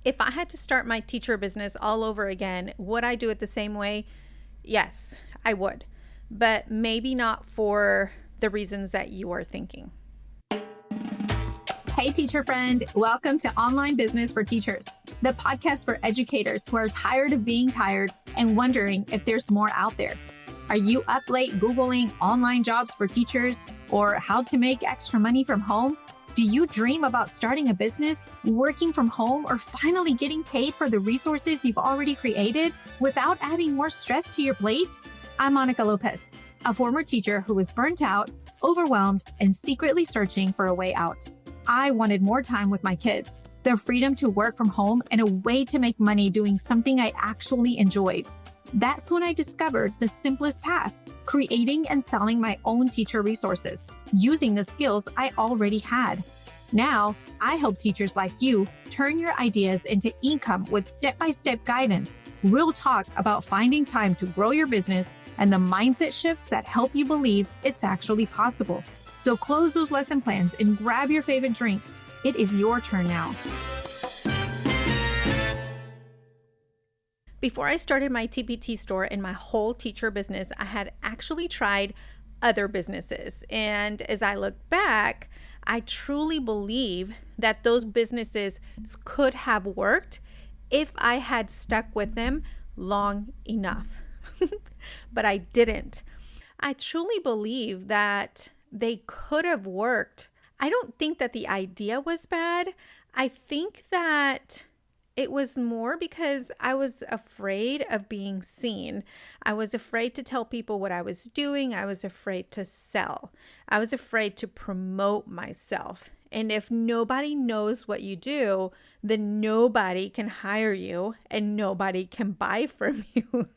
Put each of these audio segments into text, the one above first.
If I had to start my teacher business all over again, would I do it the same way? Yes, I would, but maybe not for the reasons that you are thinking. Hey, teacher friend. Welcome to Online Business for Teachers, the podcast for educators who are tired of being tired and wondering if there's more out there. Are you up late Googling online jobs for teachers or how to make extra money from home? Do you dream about starting a business, working from home, or finally getting paid for the resources you've already created without adding more stress to your plate? I'm Monica Lopez, a former teacher who was burnt out, overwhelmed, and secretly searching for a way out. I wanted more time with my kids, the freedom to work from home, and a way to make money doing something I actually enjoyed. That's when I discovered the simplest path, creating and selling my own teacher resources, using the skills I already had. Now, I help teachers like you turn your ideas into income with step-by-step guidance, real talk about finding time to grow your business, and the mindset shifts that help you believe it's actually possible. So close those lesson plans and grab your favorite drink. It is your turn now. Before I started my TPT store and my whole teacher business, I had actually tried other businesses. And as I look back, I truly believe that those businesses could have worked if I had stuck with them long enough. But I didn't. I truly believe that they could have worked. I don't think that the idea was bad. I think that it was more because I was afraid of being seen. I was afraid to tell people what I was doing. I was afraid to sell. I was afraid to promote myself. And if nobody knows what you do, then nobody can hire you and nobody can buy from you.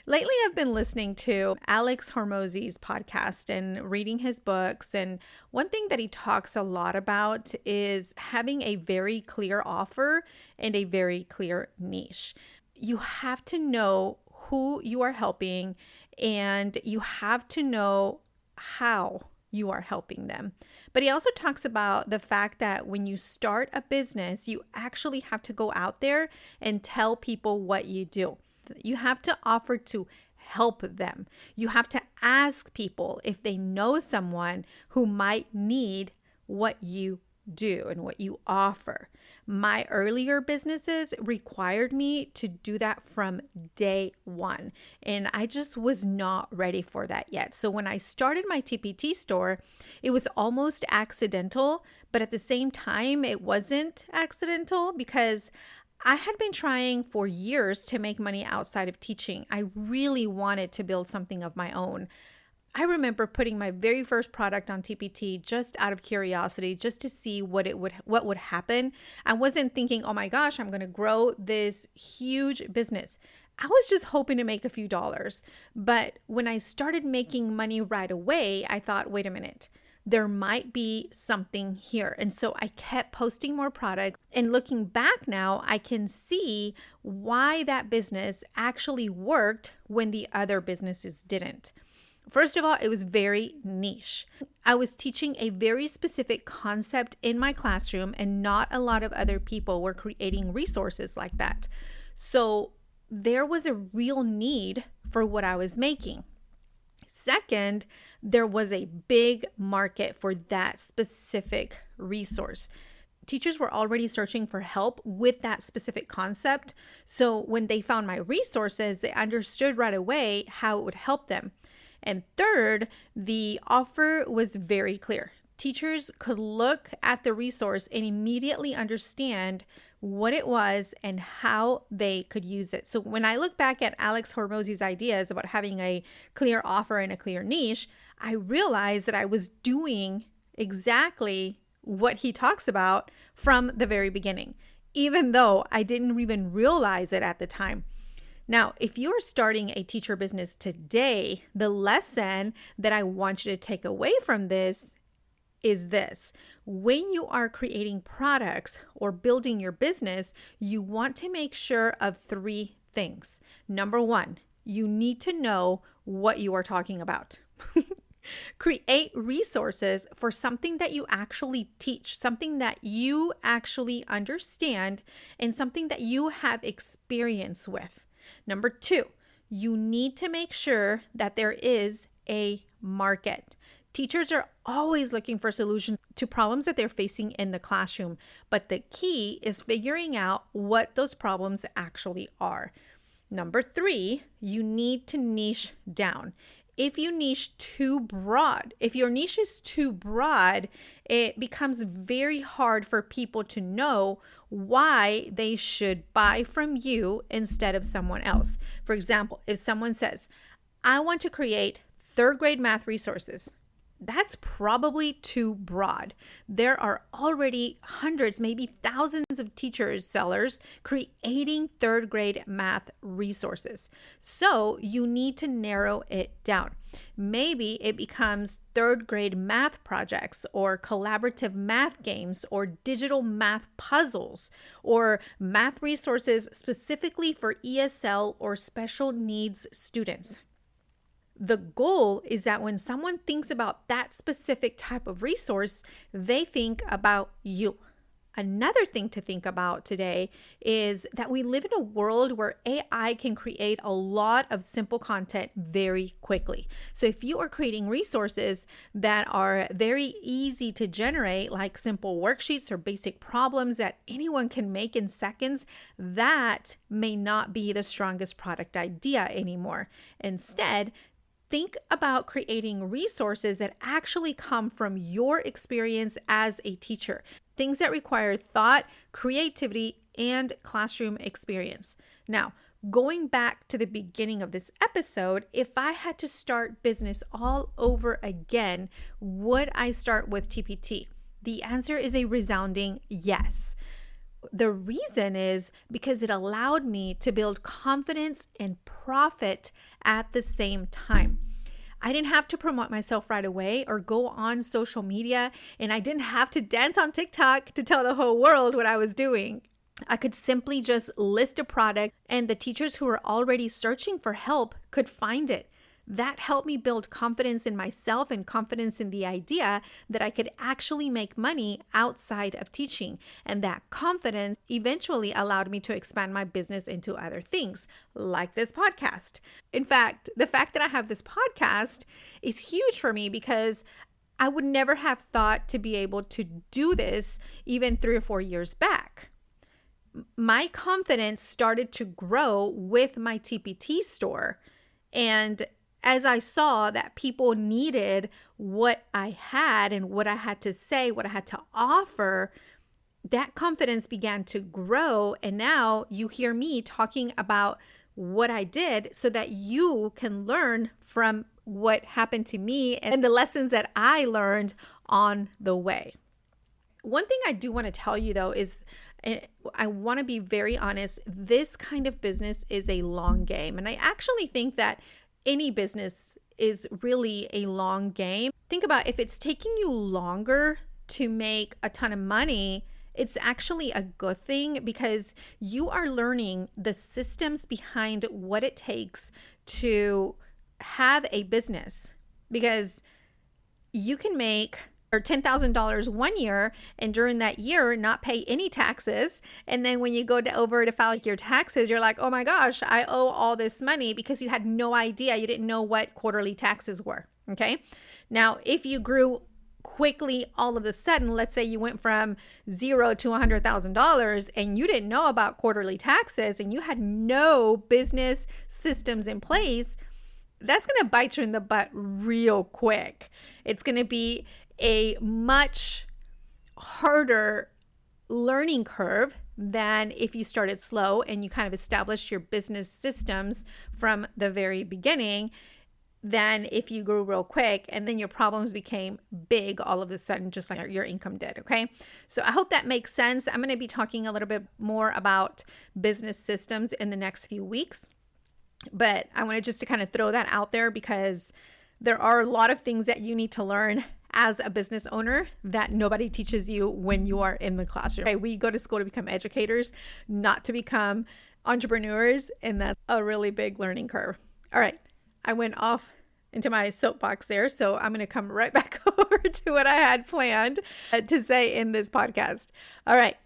Lately, I've been listening to Alex Hormozi's podcast and reading his books. And one thing that he talks a lot about is having a very clear offer and a very clear niche. You have to know who you are helping and you have to know how you are helping them. But he also talks about the fact that when you start a business, you actually have to go out there and tell people what you do. You have to offer to help them. You have to ask people if they know someone who might need what you do and what you offer. My earlier businesses required me to do that from day one, and I just was not ready for that yet. So when I started my TPT store, it was almost accidental, but at the same time, it wasn't accidental because I had been trying for years to make money outside of teaching. I really wanted to build something of my own. I remember putting my very first product on TPT just out of curiosity, just to see what would happen. I wasn't thinking, oh my gosh, I'm going to grow this huge business. I was just hoping to make a few dollars. But when I started making money right away, I thought, wait a minute. There might be something here. And so I kept posting more products. And looking back now, I can see why that business actually worked when the other businesses didn't. First of all, it was very niche. I was teaching a very specific concept in my classroom, and not a lot of other people were creating resources like that. So there was a real need for what I was making. Second, there was a big market for that specific resource. Teachers were already searching for help with that specific concept. So when they found my resources, they understood right away how it would help them. And third, the offer was very clear. Teachers could look at the resource and immediately understand what it was and how they could use it. So when I look back at Alex Hormozi's ideas about having a clear offer and a clear niche, I realized that I was doing exactly what he talks about from the very beginning, even though I didn't even realize it at the time. Now, if you're starting a teacher business today, the lesson that I want you to take away from this is this. When you are creating products or building your business, you want to make sure of three things. Number one, you need to know what you are talking about. Create resources for something that you actually teach, something that you actually understand, and something that you have experience with. Number two, you need to make sure that there is a market. Teachers are always looking for solutions to problems that they're facing in the classroom, but the key is figuring out what those problems actually are. Number three, you need to niche down. If you niche too broad, if your niche is too broad, it becomes very hard for people to know why they should buy from you instead of someone else. For example, if someone says, I want to create third grade math resources, that's probably too broad. There are already hundreds, maybe thousands of teachers, sellers creating third grade math resources. So you need to narrow it down. Maybe it becomes third grade math projects or collaborative math games or digital math puzzles or math resources specifically for ESL or special needs students. The goal is that when someone thinks about that specific type of resource, they think about you. Another thing to think about today is that we live in a world where AI can create a lot of simple content very quickly. So if you are creating resources that are very easy to generate, like simple worksheets or basic problems that anyone can make in seconds, that may not be the strongest product idea anymore. Instead, think about creating resources that actually come from your experience as a teacher, things that require thought, creativity, and classroom experience. Now, going back to the beginning of this episode, if I had to start business all over again, would I start with TPT? The answer is a resounding yes. The reason is because it allowed me to build confidence and profit at the same time. I didn't have to promote myself right away or go on social media, and I didn't have to dance on TikTok to tell the whole world what I was doing. I could simply just list a product, and the teachers who were already searching for help could find it. That helped me build confidence in myself and confidence in the idea that I could actually make money outside of teaching. And that confidence eventually allowed me to expand my business into other things, like this podcast. In fact, the fact that I have this podcast is huge for me because I would never have thought to be able to do this even 3 or 4 years back. My confidence started to grow with my TPT store. And as I saw that people needed what I had and what I had to say, what I had to offer, that confidence began to grow. And now you hear me talking about what I did so that you can learn from what happened to me and the lessons that I learned on the way. One thing I do want to tell you though is, and I want to be very honest, this kind of business is a long game. And I actually think that any business is really a long game. Think about if it's taking you longer to make a ton of money, it's actually a good thing because you are learning the systems behind what it takes to have a business. Because you can make $10,000 one year and during that year not pay any taxes, and then when you go over to file your taxes, you're like, oh my gosh, I owe all this money, because you had no idea, you didn't know what quarterly taxes were. Okay, now if you grew quickly all of a sudden, let's say you went from $0 to $100,000 and you didn't know about quarterly taxes and you had no business systems in place, that's going to bite you in the butt real quick. It's going to be a much harder learning curve than if you started slow and you kind of established your business systems from the very beginning, than if you grew real quick and then your problems became big all of a sudden, just like your income did. Okay. So I hope that makes sense. I'm going to be talking a little bit more about business systems in the next few weeks, but I wanted just to kind of throw that out there because there are a lot of things that you need to learn as a business owner that nobody teaches you when you are in the classroom. Okay, we go to school to become educators, not to become entrepreneurs, and that's a really big learning curve. All right, I went off into my soapbox there. So I'm going to come right back over to what I had planned to say in this podcast. All right.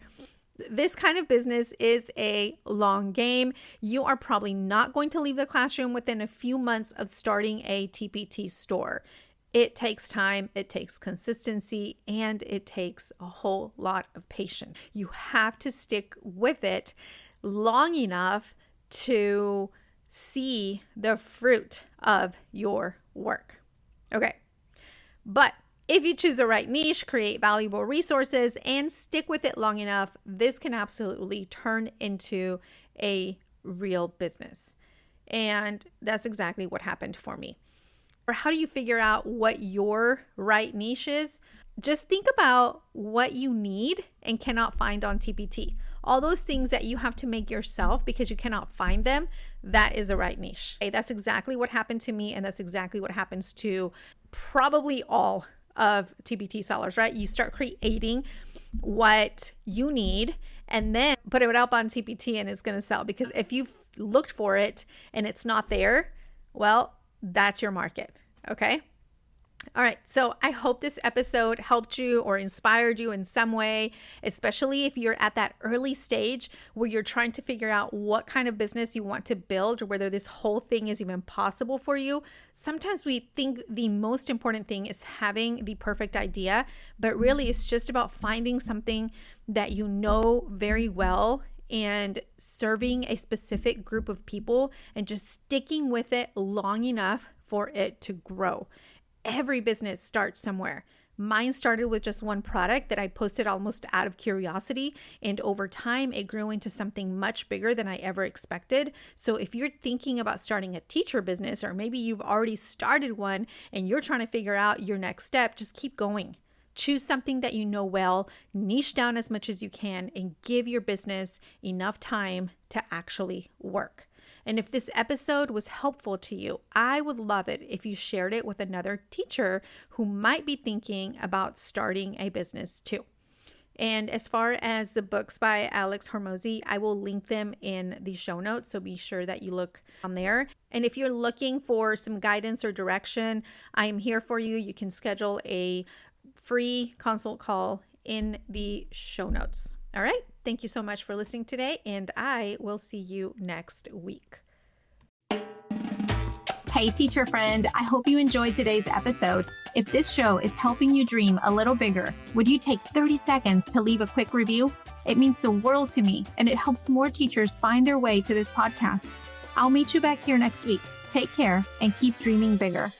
This kind of business is a long game. You are probably not going to leave the classroom within a few months of starting a TPT store. It takes time, it takes consistency, and it takes a whole lot of patience. You have to stick with it long enough to see the fruit of your work. Okay, but if you choose the right niche, create valuable resources, and stick with it long enough, this can absolutely turn into a real business. And that's exactly what happened for me. Or how do you figure out what your right niche is? Just think about what you need and cannot find on TPT. All those things that you have to make yourself because you cannot find them, that is the right niche. Okay, that's exactly what happened to me, and that's exactly what happens to probably all of TPT sellers, right? You start creating what you need and then put it up on TPT and it's going to sell, because if you've looked for it and it's not there, well, that's your market. Okay. All right. So I hope this episode helped you or inspired you in some way, especially if you're at that early stage where you're trying to figure out what kind of business you want to build or whether this whole thing is even possible for you. Sometimes we think the most important thing is having the perfect idea, but really it's just about finding something that you know very well and serving a specific group of people and just sticking with it long enough for it to grow. Every business starts somewhere. Mine started with just one product that I posted almost out of curiosity, and over time it grew into something much bigger than I ever expected. So if you're thinking about starting a teacher business, or maybe you've already started one and you're trying to figure out your next step, just keep going. Choose something that you know well, niche down as much as you can, and give your business enough time to actually work. And if this episode was helpful to you, I would love it if you shared it with another teacher who might be thinking about starting a business too. And as far as the books by Alex Hormozi, I will link them in the show notes, so be sure that you look on there. And if you're looking for some guidance or direction, I am here for you. You can schedule a free consult call in the show notes. All right. Thank you so much for listening today, and I will see you next week. Hey, teacher friend, I hope you enjoyed today's episode. If this show is helping you dream a little bigger, would you take 30 seconds to leave a quick review? It means the world to me, and it helps more teachers find their way to this podcast. I'll meet you back here next week. Take care and keep dreaming bigger.